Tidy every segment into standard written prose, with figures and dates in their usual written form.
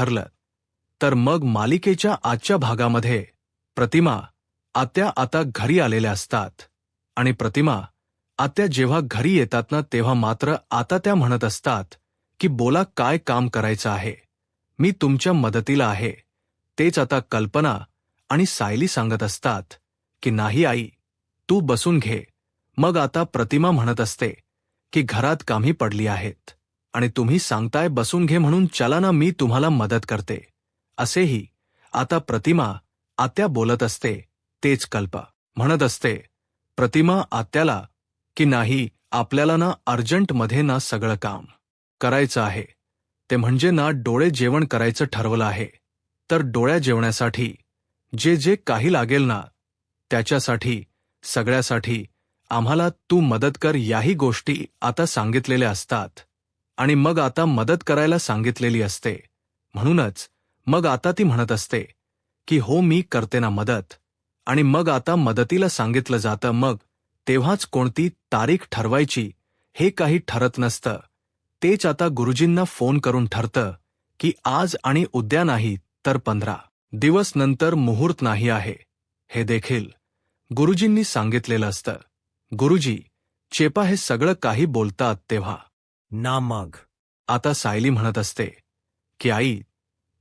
ठरलं तर मग मालिकेच्या आजच्या भागामध्ये प्रतिमा आत्या आता घरी आलेल्या असतात आणि प्रतिमा आत्या जेव्हा घरी येतात ना तेव्हा मात्र आता त्या म्हणत असतात की बोला काय काम करायचं आहे, मी तुमच्या मदतीला आहे. तेच आता कल्पना आणि सायली सांगत असतात की नाही आई, तू बसून घे. मग आता प्रतिमा म्हणत असते की घरात कामी पडली आहेत आणि तुम्ही सांगताय बसून घे म्हणून चला ना मी तुम्हाला मदत करते. असेही आता प्रतिमा आत्या बोलत असते तेच कल्पना म्हणत असते प्रतिमा आत्याला की नाही आपल्याला ना अर्जंटमध्ये ना सगळं काम करायचं आहे. ते म्हणजे ना डोळे जेवण करायचं ठरवलं आहे. तर डोळ्या जेवण्यासाठी जे जे काही लागेल ना त्याच्यासाठी सगळ्यासाठी आम्हाला तू मदत कर याही गोष्टी आता सांगितलेल्या असतात आणि मग आता मदत करायला सांगितलेली असते. म्हणूनच मग आता ती म्हणत असते की हो मी करते ना मदत. आणि मग आता मदतीला सांगितलं जातं मग तेव्हाच कोणती तारीख ठरवायची हे काही ठरत नसतं. तेच आता गुरुजींना फोन करून ठरतं की आज आणि उद्या नाही तर 15 दिवस नंतर मुहूर्त नाही आहे. हे देखील गुरुजींनी सांगितलेलं असतं. गुरुजी चेपा हे सगळं काही बोलतात तेव्हा ना मग आता सायली म्हणत असते की आई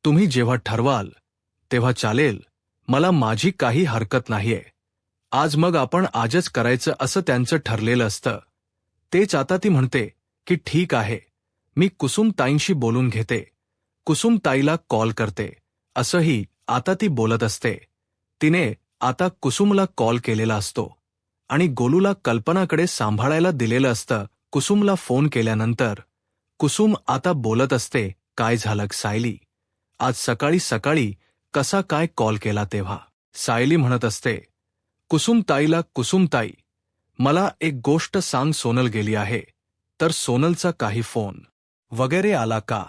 तुम्ही जेव्हा ठरवाल तेव्हा चालेल, मला माझी काही हरकत नाहीये. आज मग आपण आजच करायचं असं त्यांचं ठरलेलं असतं. तेच आता ती म्हणते की ठीक आहे, मी कुसुमताईंशी बोलून घेते, कुसुमताईला कॉल करते. असंही आता ती बोलत असते. तिने आता कुसुमला कॉल केलेला असतो आणि गोलूला कल्पनाकडे सांभाळायला दिलेलं असतं. कुसुमला फोन केल्यानंतर कुसुम आता बोलत असते काय झालं सायली, आज सकाळी सकाळी कसा काय कॉल केला तेव्हा सायली म्हणत असते कुसुमताईला कुसुमताई मला एक गोष्ट सांग, सोनल गेली आहे तर सोनलचा काही फोन वगैरे आला का?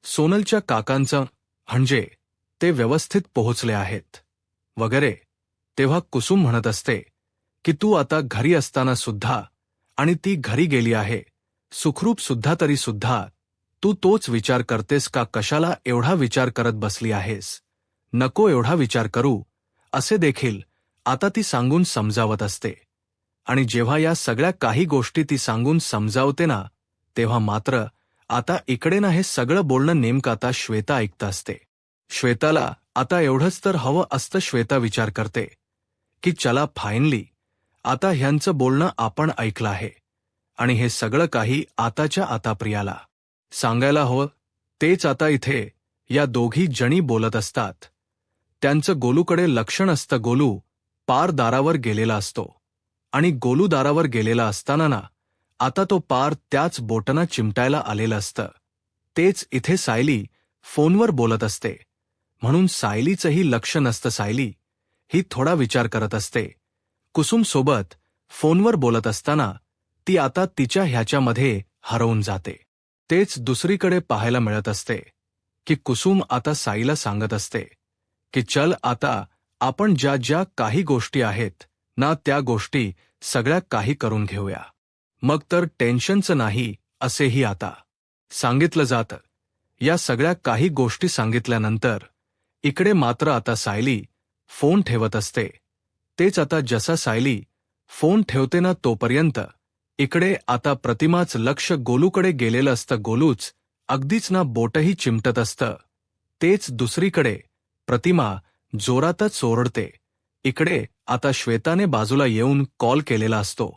सोनलच्या काकांचं म्हणजे ते व्यवस्थित पोहोचले आहेत वगैरे. तेव्हा कुसुम म्हणत असते की तू आता घरी असताना सुद्धा आणि ती घरी गेली आहे सुखरूप सुद्धा तरी सुद्धा तू तोच विचार करतेस का? कशाला एवढा विचार करत बसली आहेस? नको एवढा विचार करू असे देखील आता ती सांगून समजावत असते. आणि जेव्हा या सगळ्या काही गोष्टी ती सांगून समजावते ना तेव्हा मात्र आता इकडे ना हे सगळं बोलणं नेमकं आता श्वेता ऐकत असते. श्वेताला आता एवढंच तर हवं असतं. श्वेता विचार करते की चला फायनली आता ह्यांचं बोलणं आपण ऐकलं आहे आणि हे सगळं काही आताच्या आता प्रियाला सांगायला हवं. तेच आता इथे या दोघी जणी बोलत असतात. त्यांचं गोलूकडे लक्षण असतं. गोलू पार दारावर गेलेला असतो आणि गोलू दारावर गेलेला असताना ना आता तो पार त्याच बोटना चिमटायला आलेलं असतं. तेच इथे सायली फोनवर बोलत असते म्हणून सायलीचंही लक्ष नसतं. सायली ही थोडा विचार करत असते. कुसुमसोबत फोनवर बोलत असताना ती आता तिच्या ह्याच्यामध्ये हरवून जाते. तेच दुसरीकडे पाहायला मिळत असते की कुसुम आता साईला सांगत असते की चल आता आपण ज्या ज्या काही गोष्टी आहेत ना त्या गोष्टी सगळ्या काही करून घेऊया, मग तर टेन्शनचं नाही असेही आता सांगितलं जातं. या सगळ्या काही गोष्टी सांगितल्यानंतर इकडे मात्र आता सायली फोन ठेवत असते. तेच आता जसा सायली फोन ठेवते ना तोपर्यंत इकडे आता प्रतिमाच लक्ष गोलूकडे गेलेलं असतं. गोलूच अगदीच ना बोटही चिमटत असतं. तेच दुसरीकडे प्रतिमा जोरातच ओरडते. इकडे आता श्वेताने बाजूला येऊन कॉल केलेला असतो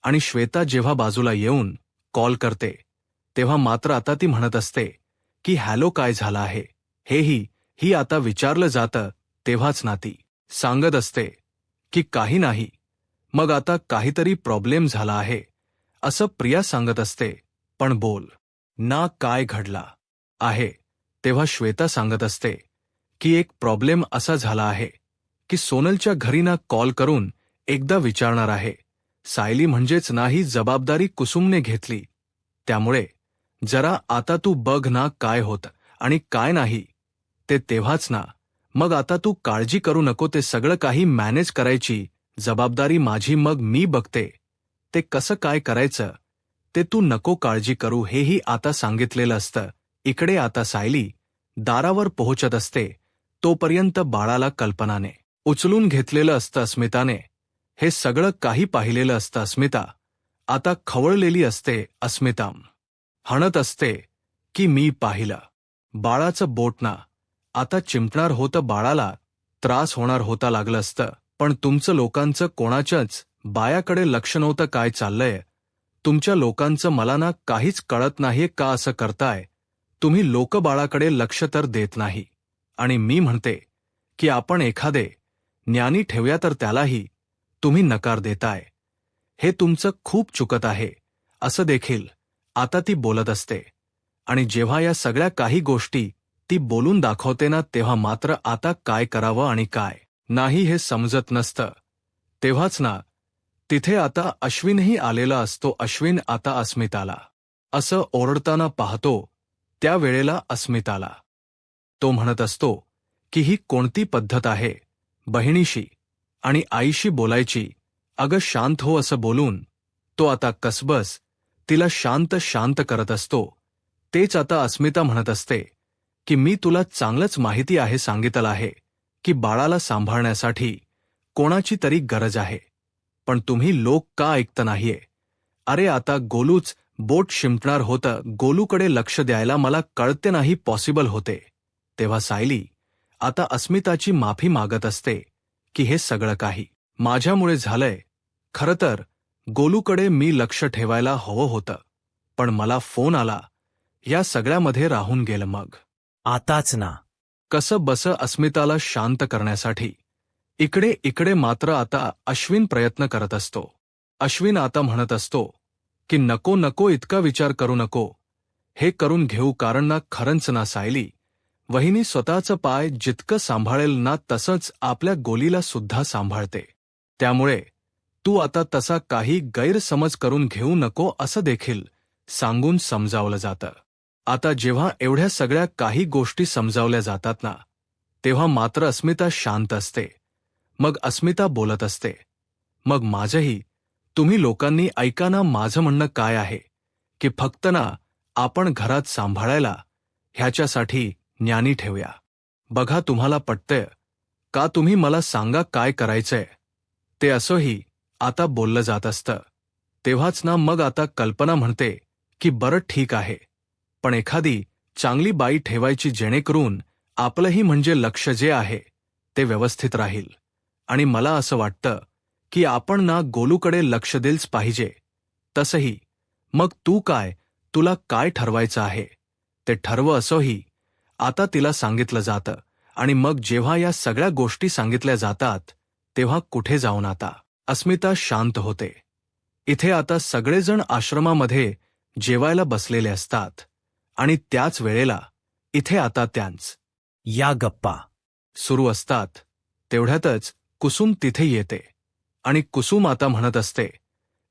आणि श्वेता जेव्हा बाजूला येऊन कॉल करते तेव्हा मात्र आता ती म्हणत असते की हॅलो काय झालं आहे ही आता विचारलं जातं. तेव्हाच ना ती सांगत असते की काही नाही, मग आता काहीतरी प्रॉब्लेम झाला आहे असं प्रिया सांगत असते. पण बोल ना काय घडला आहे? तेव्हा श्वेता सांगत असते की एक प्रॉब्लेम असा झाला आहे की सोनलच्या घरी ना कॉल करून एकदा विचारणार आहे. सायली म्हणजेच ना ही जबाबदारी कुसुमने घेतली, त्यामुळे जरा आता तू बघ ना काय होत आणि काय नाही ते. तेव्हाच ना मग आता तू काळजी करू नको, ते सगळं काही मॅनेज करायची जबाबदारी माझी, मग मी बघते ते कसं काय करायचं ते. तू नको काळजी करू हेही आता सांगितलेलं असतं. इकडे आता सायली दारावर पोहोचत असते तोपर्यंत बाळाला कल्पनाने उचलून घेतलेलं असतं अस्मिताने. हे सगळं काही पाहिलेलं असतं अस्मिता. आता खवळलेली असते अस्मिता. हणत असते की मी पाहिलं. बाळाचं बोट ना आता चिमटणार होतं. बाळाला त्रास होणार होता लागलं असतं. पण तुमचं लोकांचं कोणाच्याच बायाकडे लक्ष नव्हतं. काय चाललंय तुमच्या लोकांचं मला ना काहीच कळत नाहीये. का असं करताय तुम्ही लोक? बाळाकडे लक्ष तर देत नाही. आणि मी म्हणते की आपण एखादे ज्ञानी ठेवूया तर त्यालाही तुम्ही नकार देताय. हे तुमचं खूप चुकत आहे. असं देखील आता ती बोलत असते. आणि जेव्हा या सगळ्या काही गोष्टी ती बोलून दाखवते ना तेव्हा मात्र आता काय करावं आणि काय नाही हे समजत नसतं. तेव्हाच ना तिथे आता अश्विनही आलेला असतो. अश्विन आता अस्मिताला असं ओरडताना पाहतो. त्या वेळेला अस्मिताला तो म्हणत असतो की ही कोणती पद्धत आहे बहिणीशी आणि आईशी बोलायची. अगं शांत हो असं बोलून तो आता कसबस तिला शांत शांत करत असतो. तेच आता अस्मिता म्हणत असते की मी तुला चांगलंच माहिती आहे सांगितलं आहे की बाळाला सांभाळण्यासाठी कोणाची तरी गरज आहे. पण तुम्ही लोक का ऐकत नाहीये? अरे आता गोलूच बोट शिंपणार होतं. गोलूकडे लक्ष द्यायला मला कळते नाही पॉसिबल होते. तेव्हा सायली आता अस्मिताची माफी मागत असते की हे सगळं काही माझ्यामुळे झालंय. खरं तर गोलूकडे मी लक्ष ठेवायला हवं होतं. पण मला फोन आला. या सगळ्यामध्ये राहून गेलं. मग आताच ना. कसं बस अस्मिताला शांत करण्यासाठी इकडे मात्र आता अश्विन प्रयत्न करत असतो. अश्विन आता म्हणत असतो की नको नको इतका विचार करू नको. हे करून घेऊ कारण ना खरंच ना सायली वहिनी स्वतःचं पाय जितकं सांभाळेल ना तसंच आपल्या गोलीला सुद्धा सांभाळते. त्यामुळे तू आता तसा काही गैरसमज करून घेऊ नको असं देखील सांगून समजावलं जातं. आता जेव्हा एवढ्या सगळ्या काही गोष्टी समजावल्या जातात ना तेव्हा मात्र अस्मिता शांत असते. मग अस्मिता बोलत असते. मग माझंही तुम्ही लोकांनी ऐका ना. माझं म्हणणं काय आहे की फक्त ना आपण घरात सांभाळायला ह्याच्यासाठी ज्ञानी ठेवूया. बघा तुम्हाला पटतंय का? तुम्ही मला सांगा काय करायचंय ते. असंही आता बोललं जात असतं. तेव्हाच ना मग आता कल्पना म्हणते की बरं ठीक आहे पण एखादी चांगली बाई ठेवायची जेणेकरून आपलंही म्हणजे लक्ष जे आहे ते व्यवस्थित राहील. आणि मला असं वाटतं की आपण ना गोलूकडे लक्ष दिलंच पाहिजे. तसंही मग तुला काय ठरवायचं आहे ते ठरव असंही आता तिला सांगितलं जातं. आणि मग जेव्हा या सगळ्या गोष्टी सांगितल्या जातात तेव्हा कुठे जाऊन आता अस्मिता शांत होते. इथे आता सगळेजण आश्रमामध्ये जेवायला बसलेले असतात आणि त्याच वेळेला इथे आता त्यांच या गप्पा सुरू असतात. तेवढ्यातच कुसुम तिथे येते आणि कुसुम आता म्हणत असते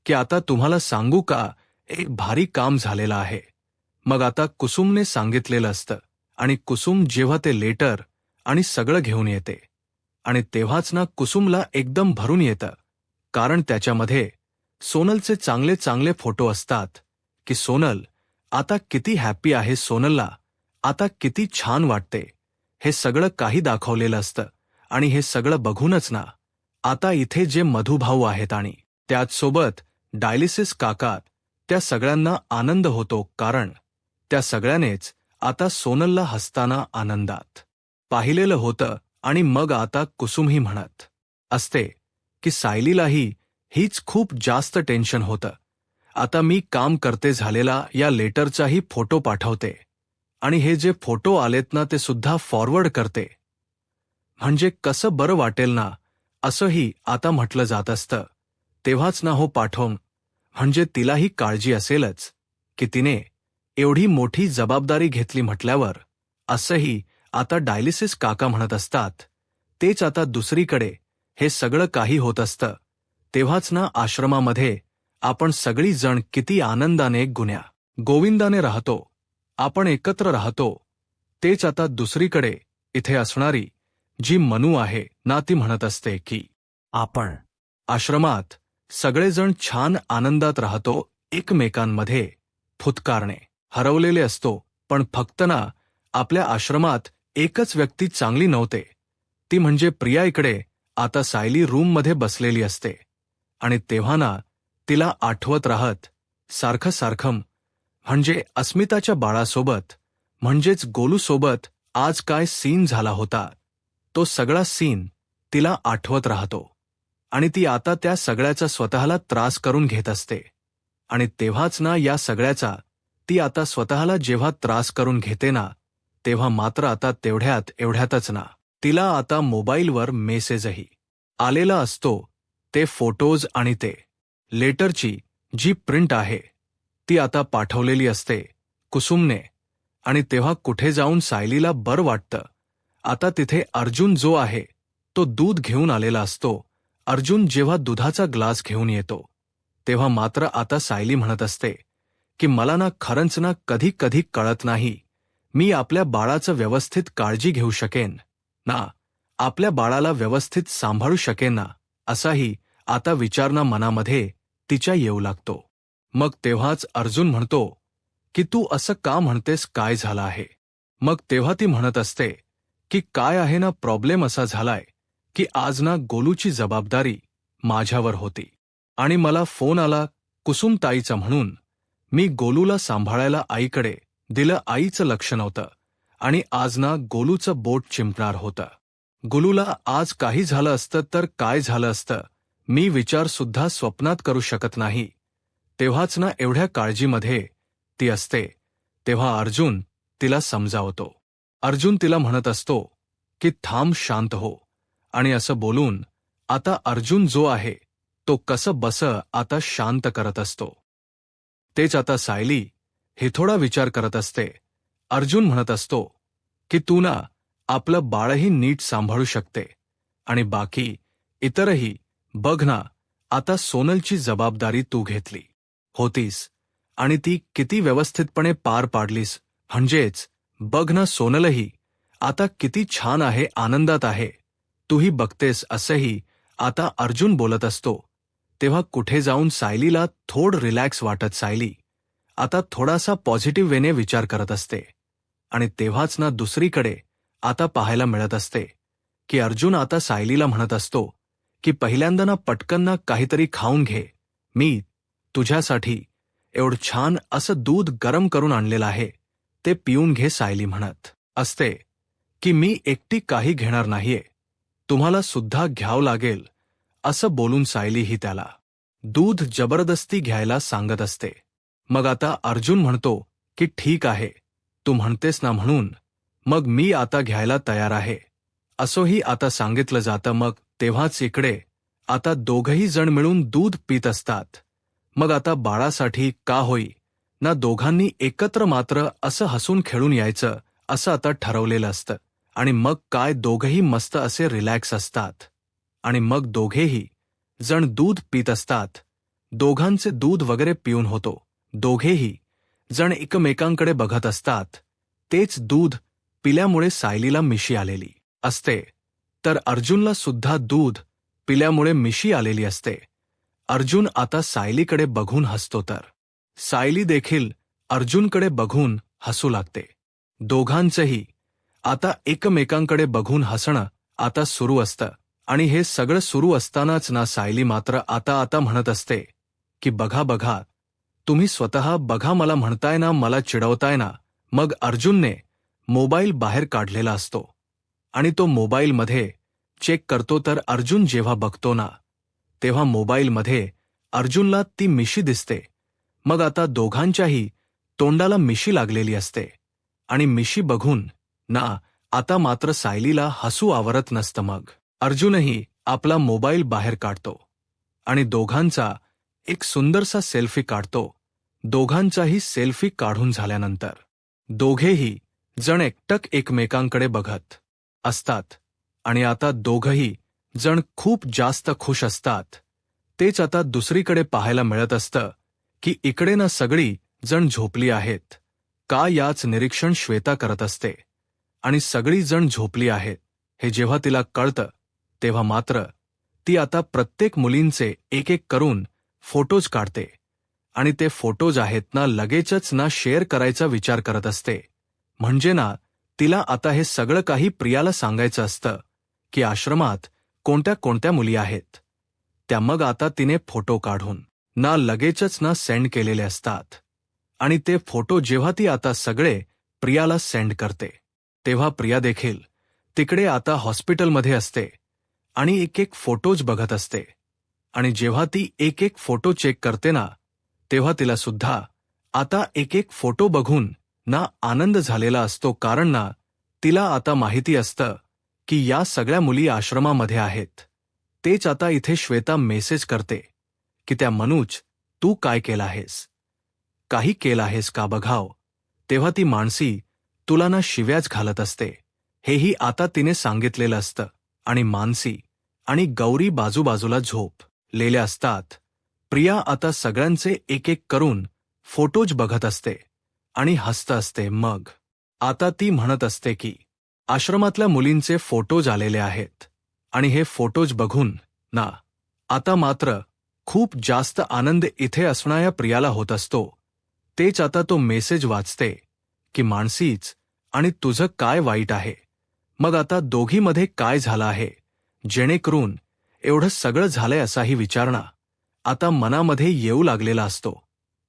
की आता तुम्हाला सांगू का एक भारी काम झालेलं आहे. मग आता कुसुमने सांगितलेलं असतं आणि कुसुम जेव्हा ते लेटर आणि सगळं घेऊन येते आणि तेव्हाच ना कुसुमला एकदम भरून येतं. कारण त्याच्यामध्ये सोनलचे चांगले चांगले फोटो असतात की सोनल आता किती हॅप्पी आहे. सोनलला आता किती छान वाटते हे सगळं काही दाखवलेलं असतं. आणि हे सगळं बघूनच ना आता इथे जे मधुभाऊ आहेत आणि त्याचसोबत डायलिसिस काका त्या सगळ्यांना आनंद होतो. कारण त्या सगळ्यानेच आता सोनलला हसताना आनंदात पाहिलेलं होतं. आणि मग आता कुसुमही म्हणत असते की सायलीलाही हीच खूप जास्त टेन्शन होतं. आता मी काम करते झालेला या लेटरचाही फोटो पाठवते आणि हे जे फोटो आलेत ना ते सुद्धा फॉरवर्ड करते. म्हणजे कसं बरं वाटेल ना असंही आता म्हटलं जात असतं. तेव्हाच ना हो पाठवून म्हणजे तिलाही काळजी असेलच की तिने एवढी मोठी जबाबदारी घेतली म्हटल्यावर. असंही आता डायलिसिस काका म्हणत असतात. तेच आता दुसरीकडे हे सगळं काही होत असतं. तेव्हाच ना आश्रमामध्ये आपण सगळी जण किती आनंदाने गुण्या गोविंदाने राहतो. आपण एकत्र राहतो. तेच आता दुसरीकडे इथे असणारी जी मनू आहे ना ती म्हणत असते की आपण आश्रमात सगळेजण छान आनंदात राहतो. एकमेकांमध्ये फुतकारणे हरवलेले असतो. पण फक्त ना आपल्या आश्रमात एकच व्यक्ती चांगली नव्हते, ती म्हणजे प्रिया. इकडे आता सायली रूममध्ये बसलेली असते आणि तेव्हा ना तिला आठवत राहत सारखं सारखं, म्हणजे अस्मिताच्या बाळासोबत, म्हणजेच गोलूसोबत आज काय सीन झाला होता, तो सगळा सीन तिला आठवत राहतो आणि ती आता त्या सगळ्याचा स्वतःला त्रास करून घेत असते. आणि तेव्हाच ना या सगळ्याचा ती आता स्वतःला जेव्हा त्रास करून घेते ना, तेव्हा मात्र आता एवढ्यातच ना तिला आता मोबाईलवर मेसेजही आलेला असतो. ते फोटोज आणि ते लेटरची जी प्रिंट आहे ती आता पाठवलेली असते कुसुमने. आणि तेव्हा कुठे जाऊन सायलीला बरं वाटतं. आता तिथे अर्जुन जो आहे तो दूध घेऊन आलेला असतो. अर्जुन जेव्हा दुधाचा ग्लास घेऊन येतो तेव्हा मात्र आता सायली म्हणत असते की मला ना खरंच ना कधी कधी कळत नाही, मी आपल्या बाळाचं व्यवस्थित काळजी घेऊ शकेन ना, आपल्या बाळाला व्यवस्थित सांभाळू शकेन ना, असाही आता विचार ना मनामध्ये तिच्या येऊ लागतो. मग तेव्हाच अर्जुन म्हणतो की तू असं का म्हणतेस, काय झालं आहे? मग तेव्हा ती म्हणत असते की काय आहे ना, प्रॉब्लेम असा झालाय की आज ना गोलूची जबाबदारी माझ्यावर होती आणि मला फोन आला कुसुमताईचा म्हणून मी गोलूला सांभाळायला आईकडे दिलं. आईचं लक्ष नव्हतं आणि आज ना गोलूचं बोट चिंपणार होतं. गोलूला आज काही झालं असतं तर काय झालं असतं, मी विचार सुद्धा स्वप्नात करू शकत नाही. तेव्हाच ना एवढ्या काळजीमध्ये ती असते. तेव्हा अर्जुन तिला समजावतो. अर्जुन तिला म्हणत असतो की थांब, शांत हो. आणि असं बोलून आता अर्जुन जो आहे तो कसं बस आता शांत करत असतो. तेच आता सायली हे थोडा विचार करत असते. अर्जुन म्हणत असतो की तू ना आपलं बाळही नीट सांभाळू शकते आणि बाकी इतरही बघ ना, आता सोनलची जबाबदारी तू घेतली होतीस आणि ती किती व्यवस्थितपणे पार पाडलीस. म्हणजेच बघ ना, सोनलही आता किती छान आहे, आनंदात आहे, तूही बघतेस. असंही आता अर्जुन बोलत असतो. तेव्हा कुठे जाऊन सायलीला थोडं रिलॅक्स वाटत सायली आता थोडासा पॉझिटिव्ह वेने विचार करत असते. आणि तेव्हाच ना दुसरीकडे आता पाहायला मिळत असते की अर्जुन आता सायलीला म्हणत असतो की पहिल्यांदा ना पटकन ना काहीतरी खाऊन घे, मी तुझ्यासाठी एवढं छान असं दूध गरम करून आणलेलं आहे, ते पिऊन घे. सायली म्हणत असते की मी एकटी काही घेणार नाहीये, तुम्हाला सुद्धा घ्यावं लागेल. असं बोलून सायली ही त्याला दूध जबरदस्ती घ्यायला सांगत असते. मग आता अर्जुन म्हणतो की ठीक आहे, तू म्हणतेस ना म्हणून मग मी आता घ्यायला तयार आहे, असंही आता सांगितलं जातं. मग तेव्हाच इकडे आता दोघही जण मिळून दूध पित असतात. मग आता बाळासाठी का होई ना दोघांनी एकत्र मात्र असं हसून खेळून यायचं असं आता ठरवलेलं असतं. आणि मग काय दोघही मस्त असे रिलॅक्स असतात आणि मग दोघेही जण दूध पित असतात. दोघांचे दूध वगैरे पिऊन होतो. दोघेही जण एकमेकांकडे बघत असतात. तेच दूध पिल्यामुळे सायलीला मिशी आलेली असते तर अर्जुनला सुद्धा दूध पिल्यामुळे मिशी आलेली असते. अर्जुन आता सायलीकडे बघून हसतो तर सायली देखील अर्जुनकडे बघून हसू लागते. दोघांचंही आता एकमेकांकडे बघून हसणं आता सुरू असतं. आणि हे सगळं सुरू असतानाच ना सायली मात्र आता म्हणत असते की बघा बघा, तुम्ही स्वतः बघा, मला म्हणताय ना, मला चिडवताय ना. मग अर्जुनने मोबाईल बाहेर काढलेला असतो आणि तो मोबाईलमध्ये चेक करतो तर अर्जुन जेव्हा बघतो ना तेव्हा मोबाईलमध्ये अर्जुनला ती मिशी दिसते. मग आता दोघांच्याही तोंडाला मिशी लागलेली असते आणि मिशी बघून ना आता मात्र सायलीला हसू आवरत नसतं. मग अर्जुनही आपला मोबाईल बाहेर काढतो आणि दोघांचा एक सुंदरसा सेल्फी काढतो. दोघांचाही सेल्फी काढून झाल्यानंतर दोघेही जण एकटक एकमेकांकडे बघत असतात आणि आता दोघही जण खूप जास्त खुश असतात. तेच आता दुसरीकडे पाहायला मिळत असतं की इकडे ना सगळी जण झोपली आहेत का याच निरीक्षण श्वेता करत असते. आणि सगळी जण झोपली आहेत हे जेव्हा तिला कळतं तेव्हा मात्र ती आता प्रत्येक मुलींचे एक एक करून फोटोज काढते आणि ते फोटोज आहेत ना लगेचच ना शेअर करायचा विचार करत असते. म्हणजे ना तिला आता हे सगळं काही प्रियाला सांगायचं असतं की आश्रमात कोणत्या कोणत्या मुली आहेत त्या. मग आता तिने फोटो काढून ना लगेचच ना सेंड केलेले असतात. आणि ते फोटो जेव्हा ती आता सगळे प्रियाला सेंड करते तेव्हा प्रिया देखील तिकडे आता हॉस्पिटलमध्ये असते आणि एक एक फोटोज बघत असते. आणि जेव्हा ती एक एक फोटो चेक करते ना तेव्हा तिला सुद्धा आता एक एक फोटो बघून ना आनंद झालेला असतो, कारण ना तिला आता माहिती असतं की या सगळ्या मुली आश्रमामध्ये आहेत. तेच आता इथे श्वेता मेसेज करते की त्या मनोज, तू काय केलं आहेस, काही केलं आहेस का बघाव. तेव्हा ती मानसी तुला ना शिव्याच घालत असते, हेही आता तिने सांगितलेलं असतं. आणि मानसी आणि गौरी बाजूबाजूला झोपलेल्या असतात. प्रिया आता सगळ्यांचे एक एक करून फोटोज बघत असते आणि हसत असते. मग आता ती म्हणत असते की आश्रमातल्या मुलींचे फोटोज आलेले आहेत आणि हे फोटोज बघून ना आता मात्र खूप जास्त आनंद इथे असणाऱ्या प्रियाला होत असतो. तेच आता तो मेसेज वाचते की मानसीच आणि तुझं काय वाईट आहे, मग आता दोघीमध्ये काय झालं आहे जेणेकरून एवढं सगळं झालंय असाही विचारणा आता मनामध्ये येऊ लागलेला असतो.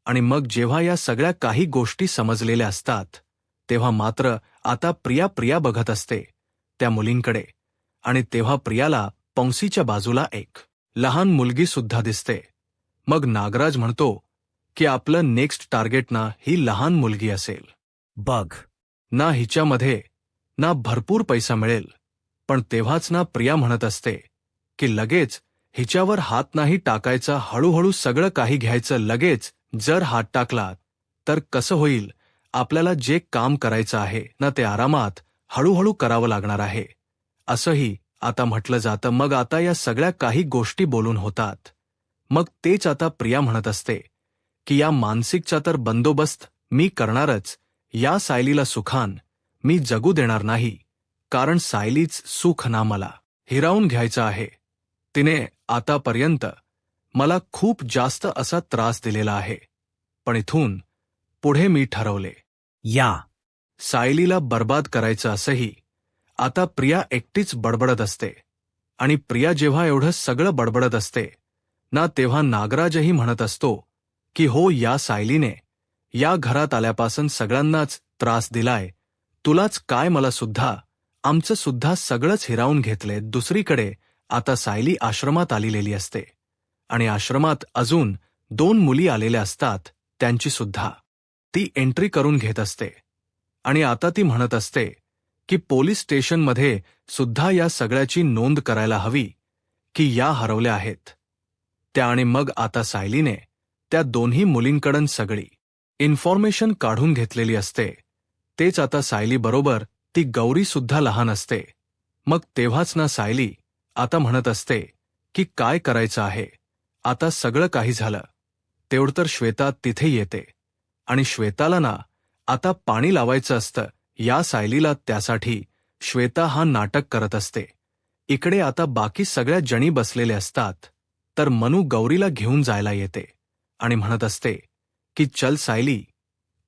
आणि मग जेव्हा या सगळ्या काही गोष्टी समजलेल्या असतात तेव्हा मात्र आता प्रिया बघत असते त्या मुलींकडे. आणि तेव्हा प्रियाला पंसीच्या बाजूला एक लहान मुलगी सुद्धा दिसते. मग नागराज म्हणतो की आपलं नेक्स्ट टार्गेट ना ही लहान मुलगी असेल. बघ ना हिच्यामध्ये ना भरपूर पैसा मिळेल. पण तेव्हाच ना प्रिया म्हणत असते की लगेच हिच्यावर हात नाही टाकायचा, हळूहळू सगळं काही घ्यायचं. लगेच जर हात टाकला तर कसं होईल, आपल्याला जे काम करायचं आहे ना ते आरामात हळूहळू करावं लागणार आहे असंही आता म्हटलं जातं. मग आता या सगळ्या काही गोष्टी बोलून होतात. मग तेच आता प्रिया म्हणत असते की या मानसिकचा तर बंदोबस्त मी करणारच. या सायलीला सुखान मी जगू देणार नाही, कारण सायलीच सुख ना मला हिरावून घ्यायचं आहे. तिने आतापर्यंत मला खूप जास्त असा त्रास दिलेला आहे. पण इथून पुढे मी ठरवले या सायलीला बर्बाद करायचं. असंही आता प्रिया एकटीच बडबडत असते. आणि प्रिया जेव्हा एवढं सगळं बडबडत असते ना तेव्हा नागराजही म्हणत असतो की हो, या सायलीने या घरात आल्यापासून सगळ्यांनाच त्रास दिलाय. तुलाच काय, मला सुद्धा, आमचं सुद्धा सगळंच हिरावून घेतले. दुसरीकडे आता सायली आश्रमात आलेली असते आणि आश्रमात अजून 2 मुली आलेल्या असतात, त्यांची सुद्धा ती एंट्री करून घेत असते. आणि आता ती म्हणत असते की पोलीस स्टेशनमध्ये सुद्धा या सगळ्याची नोंद करायला हवी की या हरवल्या आहेत त्या. आणि मग आता सायलीने त्या दोन्ही मुलींकडून सगळी इन्फॉर्मेशन काढून घेतलेली असते. तेच आता सायली बरोबर ती गौरी सुद्धा लहान असते. मग तेव्हाच ना सायली आता म्हणत असते की काय करायचं आहे, आता सगळं काही झालं. तेवढं तर श्वेता तिथे येते आणि श्वेताला ना आता पाणी लावायचं असतं या सायलीला. त्यासाठी श्वेता हा नाटक करत असते. इकडे आता बाकी सगळ्या जणी बसलेले असतात. तर मनू गौरीला घेऊन जायला येते आणि म्हणत असते की चल सायली,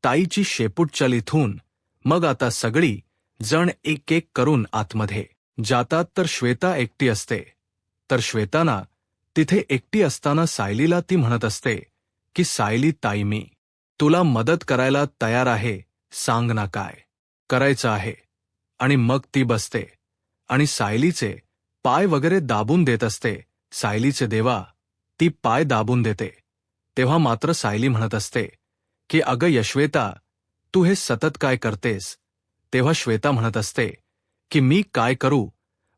ताईची शेपूट चल इथून. मग आता सगळी जण एक एक करून आतमध्ये जातात. तर श्वेता एकटी असते. तर श्वेताना तिथे एकटी असताना सायलीला ती म्हणत असते की सायली ताई, मी तुला मदत करायला तयार आहे, सांग ना काय करायचं आहे. आणि मग ती बसते आणि सायलीचे पाय वगैरे दाबून देत असते. सायलीचे देवा, ती पाय दाबून देते. तेव्हा मात्र सायली म्हणत असते की अगं यश्वेता, तू हे सतत काय करतेस. तेव्हा श्वेता म्हणत असते की मी काय करू,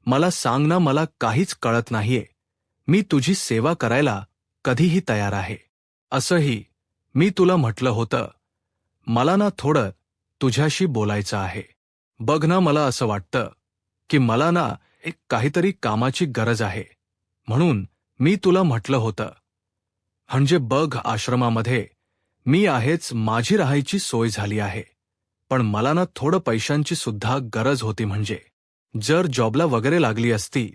मला सांग ना, मला काहीच कळत नाहीये. मी तुझी सेवा करायला कधीही तयार आहे. असंही मी तुला म्हटलं होतं, मला ना थोडं तुझ्याशी बोलायचं आहे. बघ ना, मला असं वाटतं की मला ना एक काहीतरी कामाची गरज आहे, म्हणून मी तुला म्हटलं होतं. म्हणजे बघ, आश्रमामध्ये मी आहेच, माझी राहायची सोय झाली आहे, पण मला ना थोडं पैशांची सुद्धा गरज होती. म्हणजे जर जॉबला वगैरे लागली असती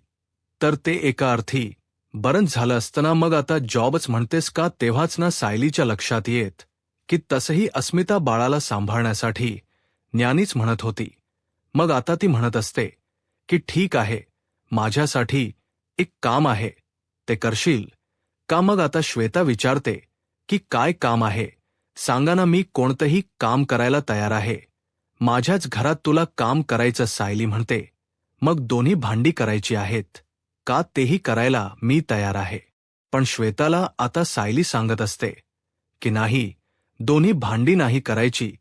तर ते एका अर्थी बरंच झालं असतं ना. मग आता जॉबच म्हणतेस का. तेव्हाच ना सायलीच्या लक्षात येत की तसंही अस्मिता बाळाला सांभाळण्यासाठी ज्ञानीच म्हणत होती. मग आता ती म्हणत असते की ठीक आहे, माझ्यासाठी एक काम आहे, ते करशील का? मग आता श्वेता विचारते की काय काम आहे, सांगा ना, मी कोणतंही काम करायला तयार आहे. माझ्याच घरात तुला काम करायचं, सायली म्हणते. मग दोन्ही भांडी करायची आहेत का, तेही करायला मी तयार आहे. पण श्वेताला आता सायली सांगत असते की नाही, दोन्ही भांडी नाही करायची.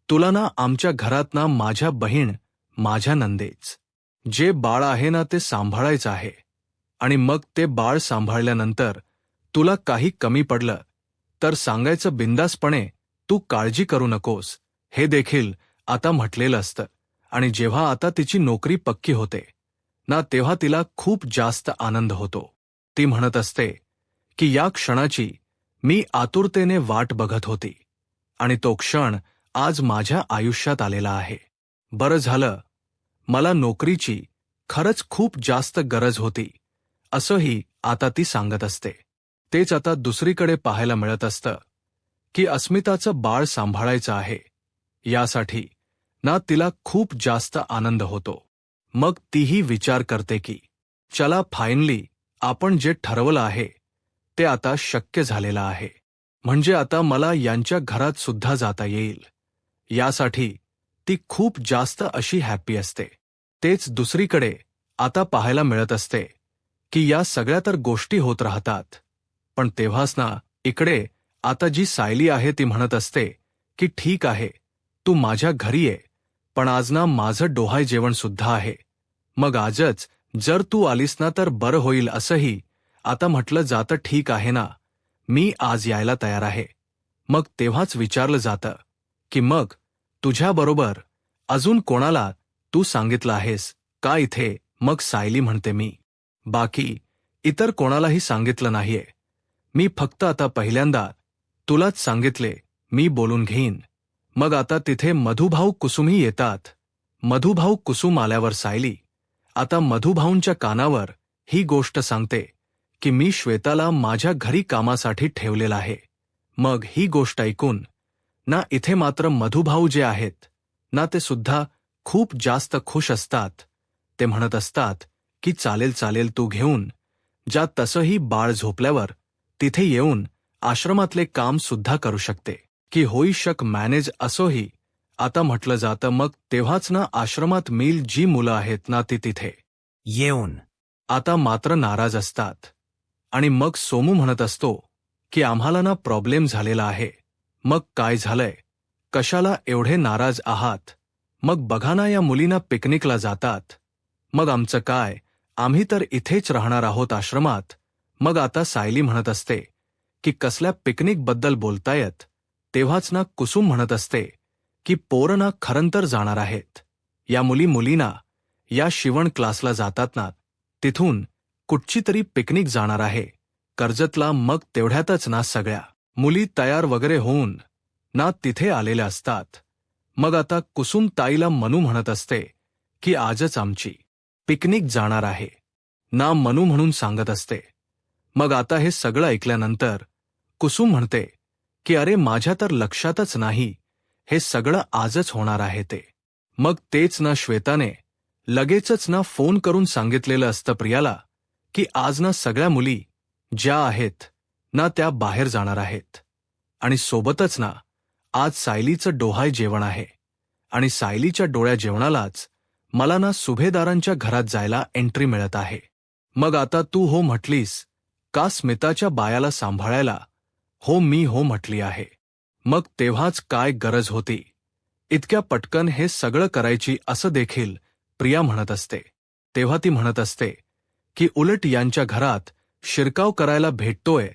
तुला ना आमच्या घरात ना माझ्या बहीण, माझ्या नंदेच जे बाळ आहे ना ते सांभाळायचं आहे. आणि मग ते बाळ सांभाळल्यानंतर तुला काही कमी पडलं तर सांगायचं बिंदासपणे, तू काळजी करू नकोस. हे देखील आता म्हटलेलं असतं. आणि जेव्हा आता तिची नोकरी पक्की होते ना, तेव्हा तिला खूप जास्त आनंद होतो. ती म्हणत असते की या क्षणाची मी आतुरतेने वाट बघत होती आणि तो क्षण आज माझ्या आयुष्यात आलेला आहे. बरं झालं, मला नोकरीची खरंच खूप जास्त गरज होती, असंही आता ती सांगत असते. तेच आता दुसरीकडे पाहायला मिळत असतं की अस्मिताचं बाळ सांभाळायचं आहे. यासाठी ना तिला खूप जास्त आनंद होतो. मग तीही विचार करते की चला, फायनली आपण जे ठरवलं आहे ते आता शक्य झालेलं आहे. म्हणजे आता मला यांच्या घरात सुद्धा जाता येईल. यासाठी ती खूप जास्त अशी हॅपी असते. तेच दुसरीकडे आता पाहायला मिळत असते की या सगळ्या तर गोष्टी होत राहतात, पण तेव्हाच ना इकडे आता जी सायली आहे ती म्हणत असते की ठीक आहे, तू माझ्या घरी ये, पण आज ना माझं डोहाळे जेवण सुद्धा आहे. मग आजच जर तू आलीस ना तर बरं होईल, असंही आता म्हटलं जातं. ठीक आहे ना, मी आज यायला तयार आहे. मग तेव्हाच विचारलं जातं की मग तुझ्याबरोबर अजून कोणाला तू सांगितलं आहेस का इथे? मग सायली म्हणते, मी बाकी इतर कोणालाही सांगितलं नाहीये. मी फक्त आता पहिल्यांदा तुलाच सांगितले, मी बोलून घेईन. मग आता तिथे मधुभाऊ कुसुमही येतात. मधुभाऊ कुसुम आल्यावर सायली आता मधुभाऊंच्या कानावर ही गोष्ट सांगते की मी श्वेताला माझ्या घरी कामासाठी ठेवलेलं आहे. मग ही गोष्ट ऐकून ना इथे मात्र मधुभाऊ जे आहेत ना ते सुद्धा खूप जास्त खुश असतात. ते म्हणत असतात की चालेल चालेल, तू घेऊन ज्या, तसंही बाळ झोपल्यावर तिथे येऊन आश्रमातले काम सुद्धा करू शकते की होई शक मॅनेज, असोही आता म्हटलं जातं. मग तेव्हाच ना आश्रमात मिल जी मुलं आहेत ना ती तिथे येऊन आता मात्र नाराज असतात. आणि मग सोमू म्हणत असतो की आम्हाला ना प्रॉब्लेम झालेला आहे. मग काय झालंय, कशाला एवढे नाराज आहात? मग बघा ना, या मुलींना पिकनिकला जातात, मग आमचं काय, आम्ही तर इथेच राहणार आहोत आश्रमात. मग आता सायली म्हणत असते की कसल्या पिकनिकबद्दल बोलतायत? तेव्हाच ना कुसुम म्हणत असते की पोरं ना खरं तर जाणार आहेत. या मुलींना या शिवण क्लासला जातात ना, तिथून कुठची तरी पिकनिक जाणार आहे कर्जतला. मग तेवढ्यातच ना सगळ्या मुली तयार वगैरे होऊन ना तिथे आलेल्या असतात. मग आता कुसुम ताईला मनू म्हणत असते की आजच आमची पिकनिक जाणार आहे ना, मनू म्हणून सांगत असते. मग आता हे सगळं ऐकल्यानंतर कुसुम म्हणते की अरे, माझ्या तर लक्षातच नाही हे सगळं आजच होणार आहे ते. मग तेच ना श्वेताने लगेचच ना फोन करून सांगितलेलं असतं प्रियाला की आज ना सगळ्या मुली ज्या आहेत ना त्या बाहेर जाणार आहेत. आणि सोबतच ना आज सायलीचं डोहाळे जेवण आहे. आणि सायलीच्या डोळ्या जेवणालाच मला ना सुभेदारांच्या घरात जायला एंट्री मिळत आहे. मग आता तू हो म्हटलीस का स्मिताच्या बायाला सांभाळायला? हो, मी हो म्हटली आहे. मग तेव्हाच काय गरज होती इतक्या पटकन हे सगळं करायची, असं देखील प्रिया म्हणत असते. तेव्हा ती म्हणत असते की उलट यांच्या घरात शिरकाव करायला भेटतोय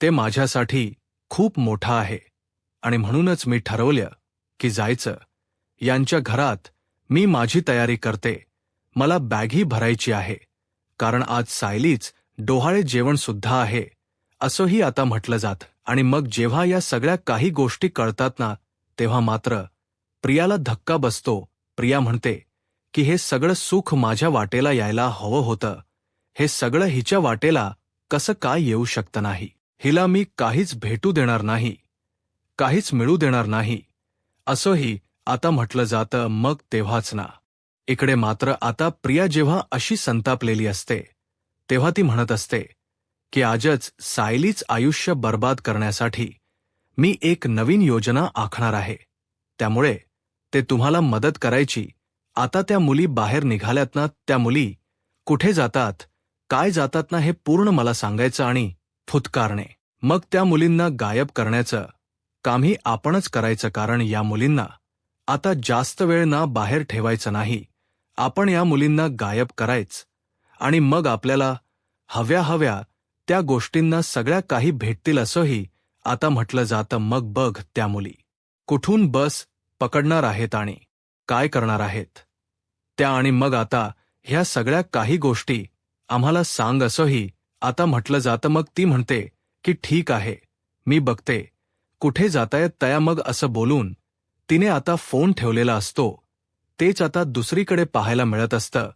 ते माझ्यासाठी खूप मोठा आहे. आणि म्हणूनच मी ठरवलं की जायचं यांच्या घरात. मी माझी तयारी करते, मला बॅगही भरायची आहे, कारण आज सायलीच डोहाळे जेवण सुद्धा आहे, असंही आता म्हटलं जात. आणि मग जेव्हा या सगळ्या काही गोष्टी कळतात ना, तेव्हा मात्र प्रियाला धक्का बसतो. प्रिया म्हणते की हे सगळं सुख माझ्या वाटेला यायला हवं होतं. हे सगळं हिच्या वाटेला कसं काय येऊ शकतं नाही? हिला मी काहीच भेटू देणार नाही, काहीच मिळू देणार नाही, असंही आता म्हटलं जातं. मग तेव्हाच ना इकडे मात्र आता प्रिया जेव्हा अशी संतापलेली असते तेव्हा ती म्हणत असते की आजच सायलीच आयुष्य बर्बाद करण्यासाठी मी एक नवीन योजना आखणार आहे. त्यामुळे ते तुम्हाला मदत करायची. आता त्या मुली बाहेर निघाल्यात ना, त्या मुली कुठे जातात, काय जातात ना, हे पूर्ण मला सांगायचं आणि फुत्कारणे. मग त्या मुलींना गायब करण्याचं कामही आपणच करायचं, कारण या मुलींना आता जास्त वेळ ना बाहेर ठेवायचं नाही. आपण या मुलींना गायब करायच आणि मग आपल्याला हव्या त्या गोष्टींना सगळ्या काही भेटतील असंही आता म्हटलं जातं. मग बघ त्या मुली कुठून बस पकडणार आहेत आणि काय करणार आहेत त्या, आणि मग आता ह्या सगळ्या काही गोष्टी आम्हाला सांग असंही आता म्हटलं जातं. मग ती म्हणते की ठीक आहे, मी बघते कुठे जातायत तया. मग असं बोलून तिने आता फोन ठेवलेला असतो. तेच आता दुसरीकडे पाहायला मिळत असतं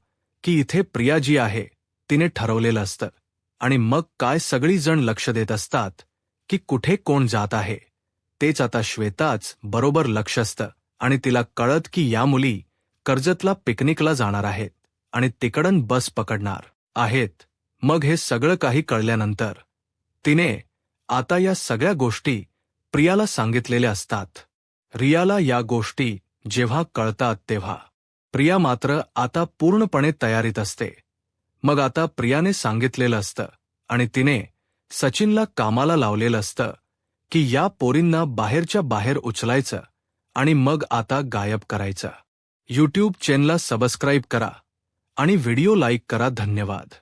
की इथे प्रिया जी आहे तिने ठरवलेलं असतं. आणि मग काय सगळी जण लक्ष देत असतात की कुठे कोण जात आहे. तेच आता श्वेताच बरोबर लक्ष असतं आणि तिला कळत की या मुली कर्जतला पिकनिकला जाणार आहेत आणि तिकडून बस पकडणार आहेत. मग हे सगळं काही कळल्यानंतर तिने आता या सगळ्या गोष्टी प्रियाला सांगितलेल्या असतात. रियाला या गोष्टी जेव्हा कळतात तेव्हा प्रिया मात्र आता पूर्णपणे तयारीत असते. मग आता प्रियाने सांगितलेलं असतं आणि तिने सचिनला कामाला लावलेलं असतं की या पोरींना बाहेरच्या बाहेर उचलायचं आणि मग आता गायब करायचं. यूट्यूब चॅनलला सबस्क्राईब करा आणि व्हिडिओ लाईक करा. धन्यवाद.